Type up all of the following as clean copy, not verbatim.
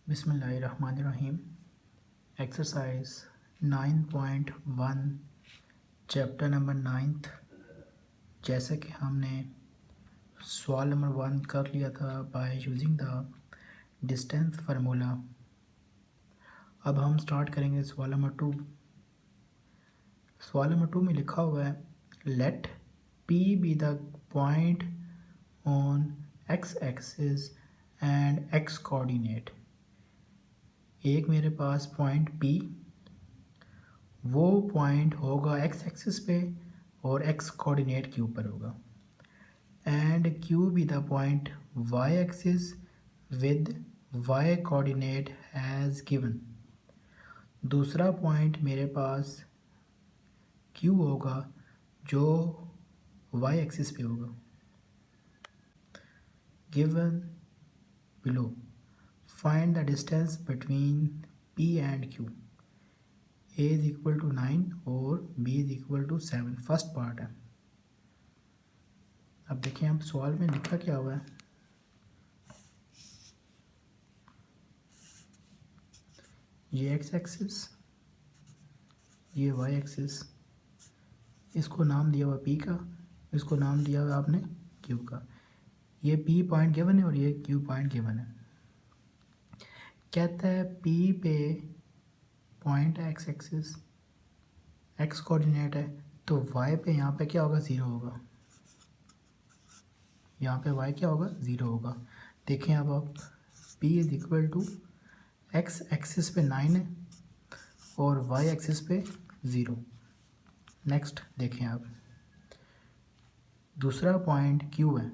बिस्मिल्लाहिर्रहमानिर्रहीम। Exercise 9.1 chapter number 9। जैसे कि हमने सवाल नंबर 1 कर लिया था bye using the distance formula. अब हम स्टार्ट करेंगे सवाल नंबर 2। सवाल नंबर 2 में लिखा हुआ है let P be the point on x axis and x coordinate. एक मेरे पास पॉइंट P, वो पॉइंट होगा एक्स एक्सिस पे और एक्स कोऑर्डिनेट के ऊपर होगा। And Q be the point y axis with y coordinate has given. दूसरा पॉइंट मेरे पास Q होगा जो वाई एक्सिस पे होगा। Given below find the distance between P and Q। A is equal to 9 और B is equal to 7 first part है। अब देखें अब सवाल में लिखा क्या हुआ है। ये एक्स एक्सिस, ये वाई एक्सिस, इसको नाम दिया हुआ P का, इसको नाम दिया हुआ आपने Q का। ये P पॉइंट गिवन है और ये Q पॉइंट गिवन है। कहता है P पे पॉइंट है एक्स एक्सिस, एक्स कोऑर्डिनेट है, तो y पे यहाँ पे क्या होगा, 0 होगा। यहाँ पे y क्या होगा, 0 होगा। देखें अब आप P is equal to x axis पे 9 है और y एक्सिस पे 0। नेक्स्ट देखें आप, दूसरा पॉइंट Q है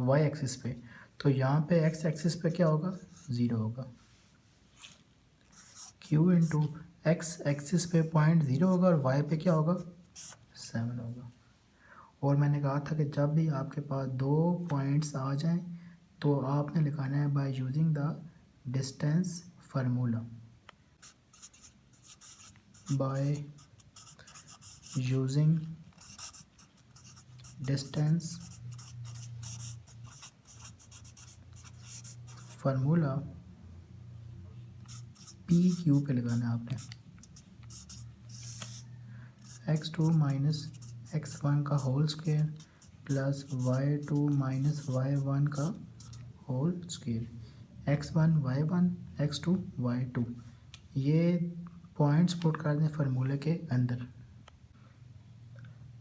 y एक्सिस पे, तो यहाँ पे x एक्सिस पे क्या होगा, 0 होगा। Q इंटू एक्स एक्सिस पे पॉइंट 0 होगा और y पे क्या होगा, 7 होगा। और मैंने कहा था कि जब भी आपके पास दो पॉइंट्स आ जाएं तो आपने लिखाना है by using the distance formula. By using distance formula P Q पे लगाना है आपने। x2 माइनस x1 का whole square plus y2 minus y1 का whole square. x1 y1 x2 y2, ये पॉइंट्स पुट कर दें फार्मूले के अंदर।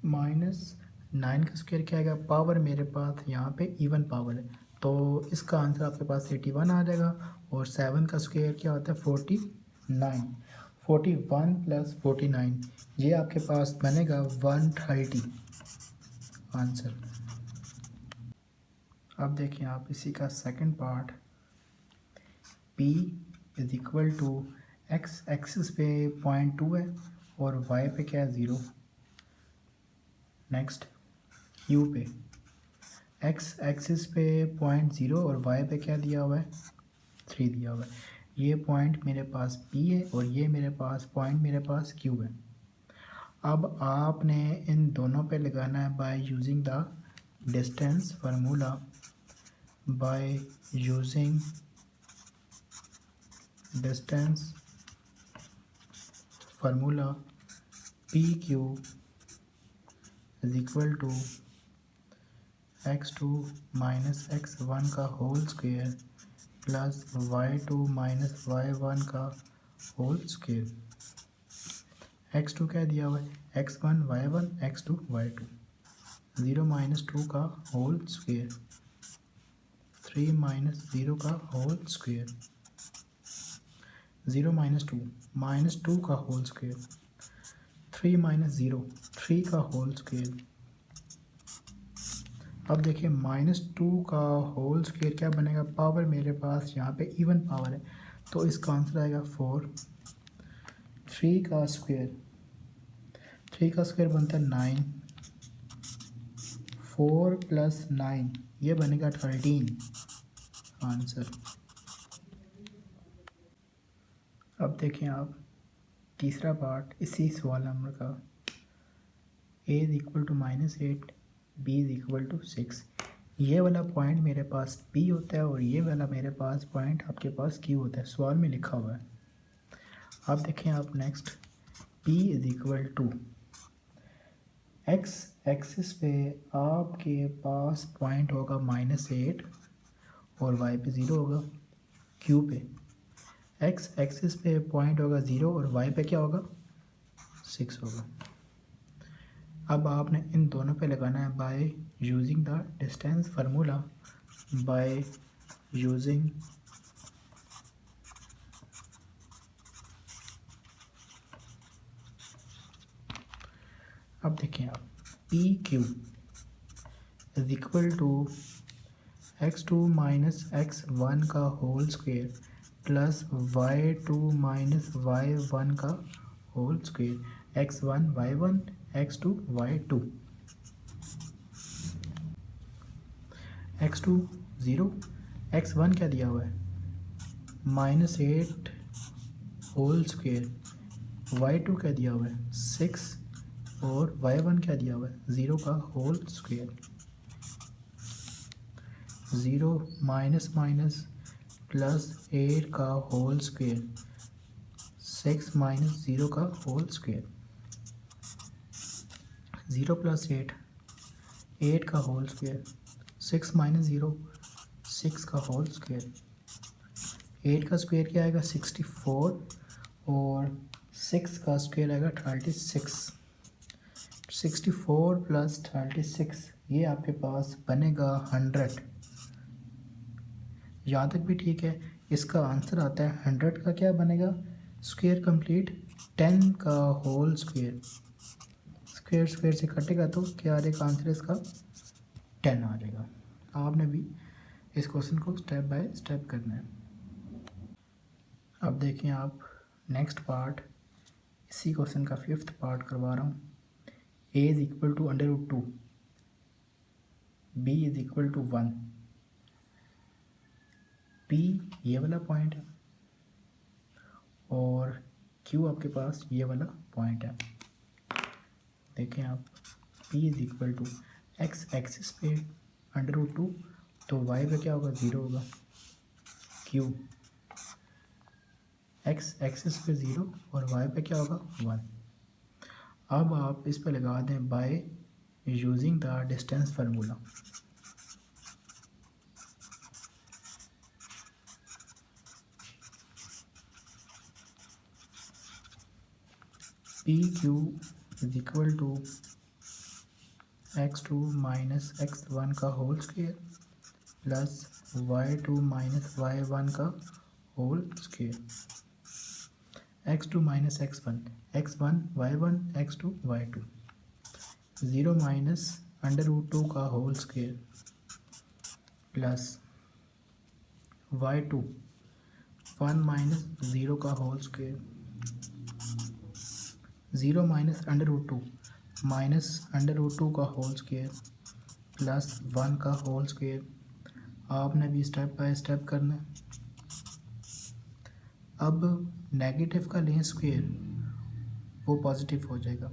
माइनस 9 का स्क्वायर क्या आएगा, पावर मेरे पास यहाँ पे इवन पावर है तो इसका आंसर आपके पास 81 आ जाएगा। और 7 का स्क्वायर क्या होता है, 49। 41 प्लस 49, ये आपके पास बनेगा 130 आंसर। अब देखिए आप इसी का second part, P is equal to x axis पे पॉइंट 2 है और y पे क्या है, 0। नेक्स्ट Q पे एक्स एक्सिस पे पॉइंट 0 और y पे क्या दिया हुआ है, 3 दिया हुआ है। ये पॉइंट मेरे पास P है और ये मेरे पास पॉइंट मेरे पास Q है। अब आपने इन दोनों पे लगाना है by using the distance formula. By using distance formula P Q is equal to x2 minus x1 का whole square plus y2 minus y1 का होल स्क्वायर। x2 क्या दिया हुआ है, x1 y1 x2 y2, 0 minus 2 का whole square, 3 minus 0 का whole square, 0 minus 2 का whole square, 3 minus 0 3 का होल स्क्वायर। अब देखिए -2 का होल स्क्वायर क्या बनेगा, पावर मेरे पास यहाँ पे इवन पावर है तो इसका आंसर आएगा 4। 3 का स्क्वायर, 3 का स्क्वायर बनता है 9, 4 प्लस 9 ये बनेगा 13 आंसर। अब देखें आप तीसरा पार्ट इसी सवाल नंबर का, a is equal to -8 b is equal to 6। ये वाला पॉइंट मेरे पास P होता है और ये वाला मेरे पास पॉइंट आपके पास Q होता है, सवाल में लिखा हुआ है। अब देखें आप next, P is equal to x axis पे आपके पास पॉइंट होगा -8 और y पे 0 होगा। Q पे एक्स एक्सिस पे पॉइंट होगा 0 और y पे क्या होगा 6 होगा। अब आपने इन दोनों पे लगाना है by using the distance formula, by using अब देखें आप, P Q is equal to x2 minus x1 का whole square plus y2 minus y1 का whole square, x1 y1 x2 y2। x2 0, x1 क्या दिया हुआ है -8 होल स्क्वेयर, y2 क्या दिया हुआ है 6 और y1 क्या दिया हुआ है 0 का whole square. 0 minus minus plus 8 का होल स्क्वेयर, 6 माइनस 0 का होल स्क्वेयर। 0 प्लस 8, 8 का होल स्क्वेयर, 6 माइनस 0, 6 का होल स्क्वेयर। 8 का स्क्वायर क्या आएगा 64 और 6 का स्क्वायर आएगा 36। 64 प्लस 36 ये आपके पास बनेगा 100। यहाँ तक भी ठीक है। इसका आंसर आता है 100 का क्या बनेगा स्क्वायर कंप्लीट 10 का होल स्क्वायर। स्क्वायर स्क्वायर से कटेगा तो क्या आ जाएगा आंसर इसका 10 आ जाएगा। आपने भी इस क्वेश्चन को स्टेप बाय स्टेप करना है। अब देखें आप नेक्स्ट पार्ट, इसी क्वेश्चन का 5th पार्ट करवा रहा हूँ। a is equal to √2, b is equal to 1, p ये वाला पॉइंट है और q आपके पास ये वाला पॉइंट है। देखें आप, p is equal to x axis पे √2 तो y पे क्या होगा 0 होगा। q एक्स एक्सिस पे 0 और y पे क्या होगा 1। अब आप इस पे लगा दें by using the distance formula. P Q is equal to x2 minus x1 का whole square plus y2 minus y1 का whole square. x2 minus x1, x1 y1 x2 y2। 0 minus √2 का whole square plus y2 1 minus 0 का whole square. 0 minus √2 minus √2 का whole square plus 1 का whole square. आपने भी step by step करना है। अब नेगेटिव का लें स्क्वायर, वो पॉजिटिव हो जाएगा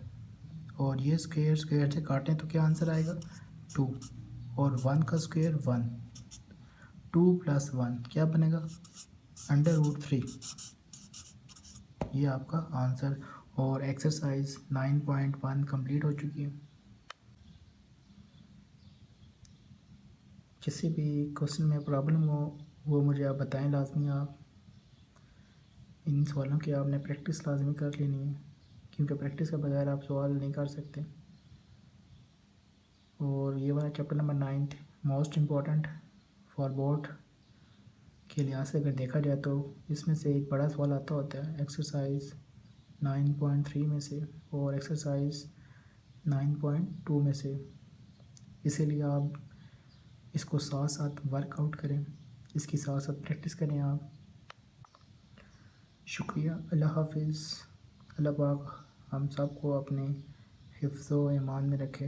और ये स्क्वायर स्क्वायर से काटें तो क्या आंसर आएगा 2 और 1 का स्क्वायर 1। 2 प्लस 1 क्या बनेगा √3। ये आपका आंसर और एक्सरसाइज 9.1 कंप्लीट हो चुकी है। किसी भी क्वेश्चन में प्रॉब्लम हो वो मुझे आप बताएं लाजमी। आप इन सवालों की आपने प्रैक्टिस लाजमी कर लेनी है क्योंकि प्रैक्टिस के बगैर आप सवाल नहीं कर सकते। और ये वाला chapter number 9 most important for board के लिहाज से अगर देखा जाए तो इसमें से एक बड़ा सवाल आता होता है एक्सरसाइज 9.3 में से और एक्सरसाइज 9.2 में से। इसीलिए आप इसको साथ साथ वर्कआउट करें, इसकी साथ साथ प्रैक्टिस करें आप। शुक्रिया, अल्लाह हाफिज़। अल्लाह पाक हम सबको अपने हिफ्ज़ व ईमान में रखे।